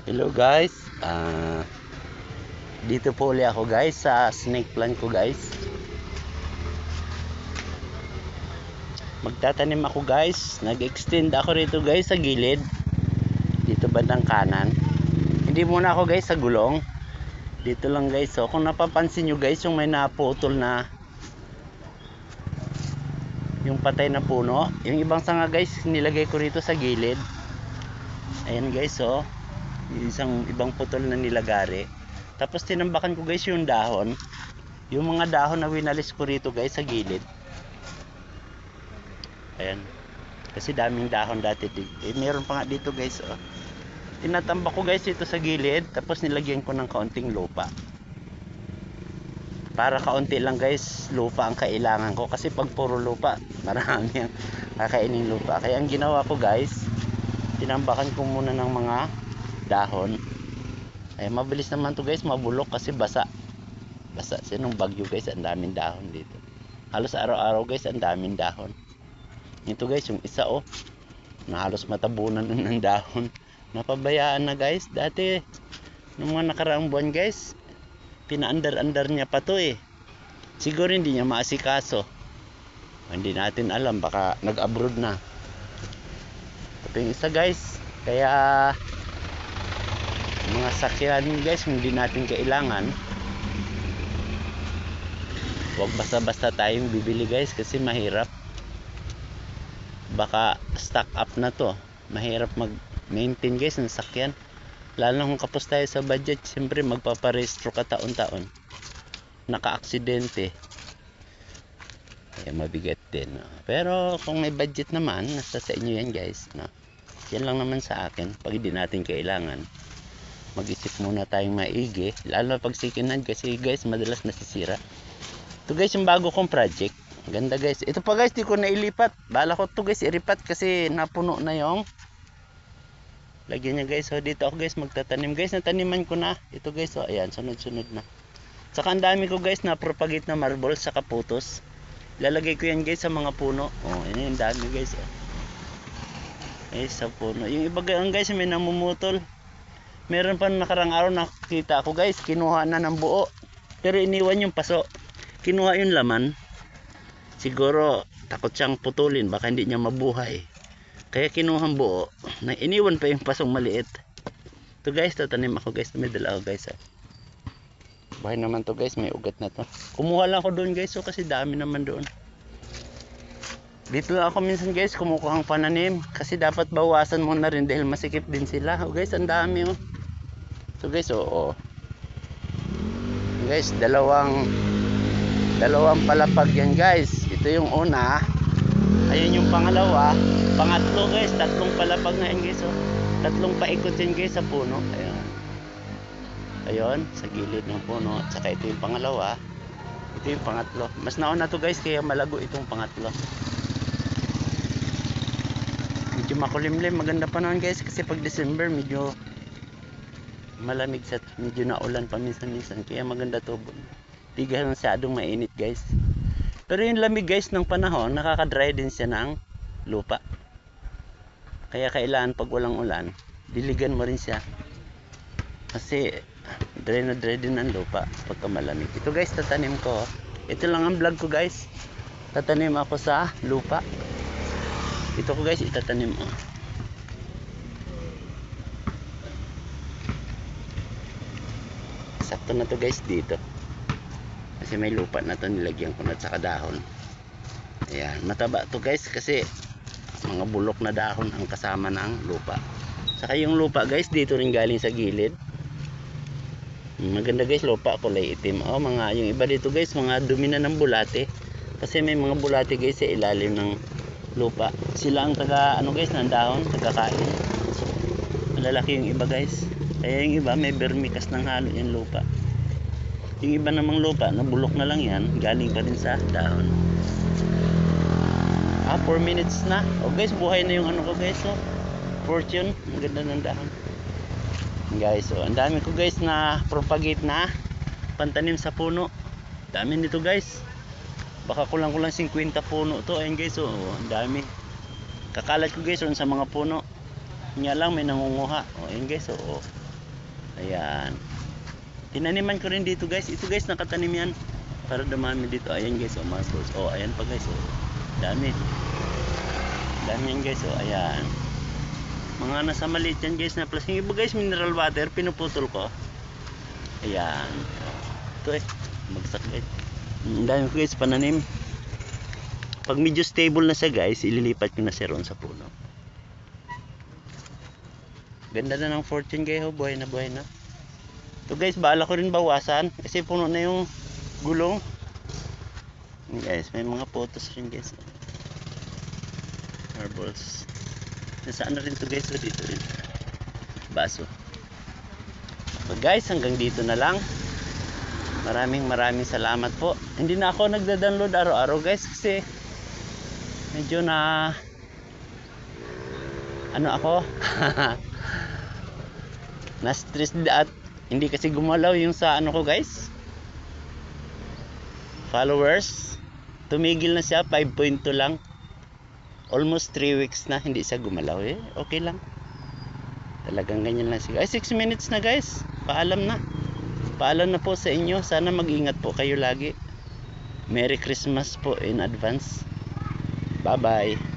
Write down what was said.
Hello guys, dito po ulit ako guys sa snake plant ko guys. Magtatanim ako guys, nag-extend ako rito guys sa gilid, dito bandang kanan. Hindi muna ako guys sa gulong, dito lang guys. So kung napapansin nyo guys, yung may naputol na yung patay na puno, yung ibang sanga guys nilagay ko rito sa gilid. Ayan guys, so isang ibang putol na nilagari. Tapos tinambakan ko guys yung dahon, yung mga dahon na winalis ko rito guys sa gilid. Ayan, kasi daming dahon dati meron pa nga dito guys, oh. Tinatambak ko guys ito sa gilid, tapos nilagyan ko ng kaunting lupa, para kaunti lang guys lupa ang kailangan ko, kasi pag puro lupa marami ang kakainin lupa. Kaya ang ginawa ko guys, tinambakan ko muna ng mga dahon. Ay mabilis naman to guys mabulok, kasi basa sinong bagyo guys, ang daming dahon dito. Halos araw-araw guys ang daming dahon. Ito guys yung isa, oh, na halos matabunan ng dahon. Napabayaan na guys dati nung mga nakaraang buwan guys, pinaandar-andar niya pa to eh. Siguro hindi niya maasikaso, hindi natin alam, baka nag-abroad na. Ito yung isa guys. Kaya mga sakyan guys hindi natin kailangan, huwag basta-basta tayong bibili guys, kasi mahirap, baka stock up na to. Mahirap mag-maintain guys ng sakyan, lalo kung kapos tayo sa budget. Siyempre magpaparehistro ka taon-taon, naka-aksidente, kaya mabigat din, no? Pero kung may budget naman, nasa sa inyo yan guys, no? Yan lang naman sa akin. Pag hindi natin kailangan, mag-isip muna tayong maigi, lalo pag second hand, kasi guys madalas nasisira. Ito guys yung bago kong project, ganda guys. Ito pa guys di ko nailipat, bala ko to guys iripat kasi napuno na yung lagyan niya guys. So dito ako guys magtatanim guys, nataniman ko na ito guys. So ayan, sunod-sunod na. Saka ang dami ko guys na propagate na marble saka putos, lalagay ko yan guys sa mga puno. Oh yun yung dami guys, oh. Sa puno, yung iba guys may namumutol. Meron pa nakarang araw nakita ako guys, kinuha na ng buo, pero iniwan yung paso, kinuha yung laman. Siguro takot siyang putulin, baka hindi niya mabuhay, kaya kinuha ang buo, na iniwan pa yung pasong maliit. Ito guys, tatanim ako guys, may dala ako guys, buhay naman to guys, may ugat na to. Kumuha lang ako doon guys, so kasi dami naman doon. Dito lang ako minsan guys kumukuha ang pananim, kasi dapat bawasan mo na rin dahil masikip din sila. Oh guys, ang dami, oh. So guys, oo. Guys, dalawang palapag yan guys. Ito yung una, ayun yung pangalawa, pangatlo guys, tatlong palapag na yan guys, oh. Tatlong paikot yan guys sa puno. Ayun, ayun sa gilid ng puno. Tsaka ito yung pangalawa, ito yung pangatlo. Mas nauna to guys, kaya malago itong pangatlo. Medyo makulimlim, maganda pa naman guys, kasi pag December medyo malamig, sa medyo naulan pa minsan-minsan, kaya maganda to. Di masyadong mainit guys, pero yung lamig guys ng panahon, nakaka-dry din siya ng lupa. Kaya kailangan pag walang ulan, diligan mo rin siya, kasi dry na dry din ang lupa pagka malamig. Ito guys, tatanim ko. Ito lang ang vlog ko guys, tatanim ako sa lupa. Ito ko guys, itatanim mo. Sakto na to guys dito, kasi may lupa na to, nilagyan ko na saka dahon. Ayan, mataba to guys, kasi mga bulok na dahon ang kasama ng lupa. Saka yung lupa guys dito rin galing sa gilid. Maganda guys, lupa kulay itim. Oh, mga yung iba dito guys, mga dumi na ng bulate, kasi may mga bulate guys sa ilalim ng lupa. Sila ang taga ano guys ng dahon, taga-kain. Malalaki yung iba guys, kaya yung iba may vermicast ng halo yung lupa. Yung iba namang lupa na bulok na lang yan, galing pa rin sa dahon. 4 minutes na. O guys, buhay na yung ano ko guys, oh. Fortune, ang ganda ng dahon guys. So ang dami ko guys na propagate na pantanim sa puno. Dami nito guys, baka kulang-kulang 50 puno to. Ayun guys, oh, ang dami. Kakalat ko guys sa mga puno, nga lang may nangunguha. O ayun guys, oh. Ayan. Tinaniman ko rin dito guys. Ito guys, nakatanim yan. Para dumami dito. Ayan guys, oh marbles. Oh, ayan pa guys, oh. Dami. Dami yan guys, oh. Ayan. Mga nasa maliit yan guys na plus. Yung iba guys, mineral water, pinuputol ko. Ayan. Ito eh. Magsak guys. Ang dami ko guys, pananim. Pag medyo stable na siya guys, ililipat ko na siya roon sa puno. Ganda na ng fortune guys, oh. Buhay na buhay na. Ito guys, baala ko rin bawasan. Kasi puno na yung gulong. Guys, may mga photos rin guys. Marbles. Nasaan na rin to guys, oh, dito rin. Baso. So guys, hanggang dito na lang. Maraming salamat po. Hindi na ako nagda-download araw-araw guys kasi medyo na ano ako na stress at hindi kasi gumalaw yung sa ano ko guys, followers. Tumigil na siya, 5.2 lang. Almost 3 weeks na hindi siya gumalaw eh. Okay lang. Talagang ganyan lang siya. Ay 6 minutes na guys. Paalam na. Paalam na po sa inyo. Sana mag-ingat po kayo lagi. Merry Christmas po in advance. Bye bye.